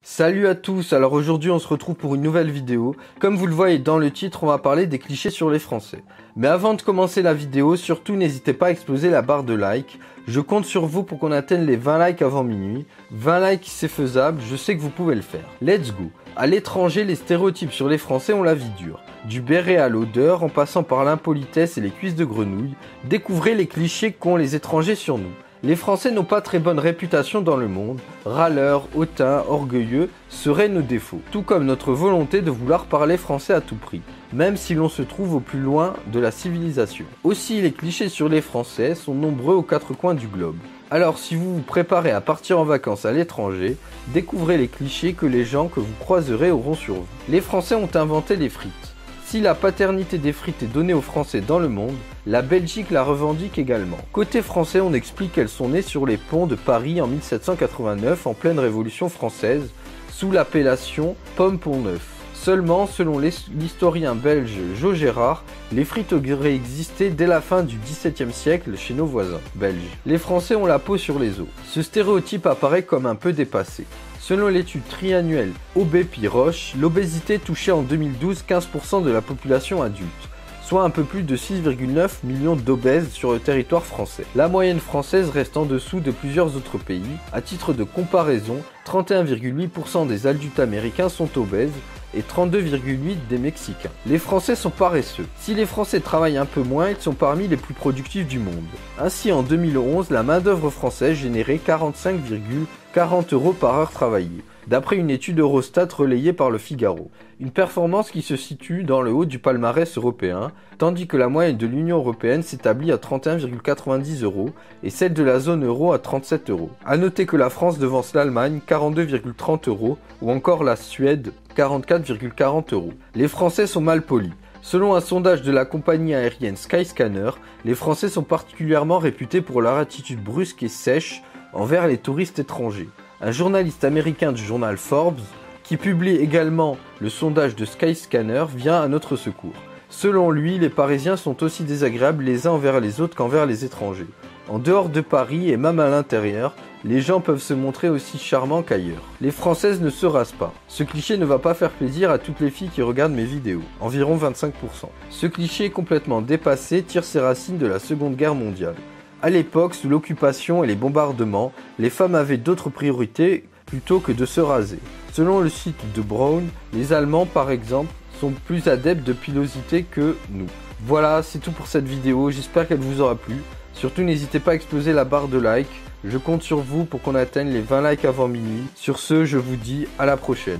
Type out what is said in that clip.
Salut à tous, alors aujourd'hui on se retrouve pour une nouvelle vidéo. Comme vous le voyez dans le titre, on va parler des clichés sur les Français. Mais avant de commencer la vidéo, surtout n'hésitez pas à exploser la barre de like. Je compte sur vous pour qu'on atteigne les 20 likes avant minuit. 20 likes c'est faisable, je sais que vous pouvez le faire. Let's go. À l'étranger, les stéréotypes sur les Français ont la vie dure. Du béret à l'odeur, en passant par l'impolitesse et les cuisses de grenouille, découvrez les clichés qu'ont les étrangers sur nous. Les Français n'ont pas très bonne réputation dans le monde, râleurs, hautains, orgueilleux seraient nos défauts, tout comme notre volonté de vouloir parler français à tout prix, même si l'on se trouve au plus loin de la civilisation. Aussi, les clichés sur les Français sont nombreux aux quatre coins du globe. Alors si vous vous préparez à partir en vacances à l'étranger, découvrez les clichés que les gens que vous croiserez auront sur vous. Les Français ont inventé les frites. Si la paternité des frites est donnée aux Français dans le monde, la Belgique la revendique également. Côté français, on explique qu'elles sont nées sur les ponts de Paris en 1789 en pleine Révolution française, sous l'appellation pomme Pont-Neuf. Seulement, selon l'historien belge Jo Gérard, les frites auraient existé dès la fin du XVIIe siècle chez nos voisins belges. Les Français ont la peau sur les os. Ce stéréotype apparaît comme un peu dépassé. Selon l'étude triannuelle Aubé-Piroche, l'obésité touchait en 2012 15% de la population adulte, soit un peu plus de 6,9 millions d'obèses sur le territoire français. La moyenne française reste en dessous de plusieurs autres pays. À titre de comparaison, 31,8% des adultes américains sont obèses et 32,8% des Mexicains. Les Français sont paresseux. Si les Français travaillent un peu moins, ils sont parmi les plus productifs du monde. Ainsi, en 2011, la main-d'œuvre française générait 45,40 € par heure travaillée, d'après une étude Eurostat relayée par le Figaro. Une performance qui se situe dans le haut du palmarès européen, tandis que la moyenne de l'Union européenne s'établit à 31,90 € et celle de la zone euro à 37 €. A noter que la France devance l'Allemagne 42,30 € ou encore la Suède 44,40 €. Les Français sont mal polis. Selon un sondage de la compagnie aérienne Skyscanner, les Français sont particulièrement réputés pour leur attitude brusque et sèche envers les touristes étrangers. Un journaliste américain du journal Forbes, qui publie également le sondage de Skyscanner, vient à notre secours. Selon lui, les Parisiens sont aussi désagréables les uns envers les autres qu'envers les étrangers. En dehors de Paris et même à l'intérieur, les gens peuvent se montrer aussi charmants qu'ailleurs. Les Françaises ne se rasent pas. Ce cliché ne va pas faire plaisir à toutes les filles qui regardent mes vidéos, environ 25%. Ce cliché complètement dépassé tire ses racines de la Seconde Guerre mondiale. À l'époque, sous l'occupation et les bombardements, les femmes avaient d'autres priorités plutôt que de se raser. Selon le site de Brown, les Allemands par exemple sont plus adeptes de pilosité que nous. Voilà, c'est tout pour cette vidéo, j'espère qu'elle vous aura plu. Surtout n'hésitez pas à exploser la barre de like, je compte sur vous pour qu'on atteigne les 20 likes avant minuit. Sur ce, je vous dis à la prochaine.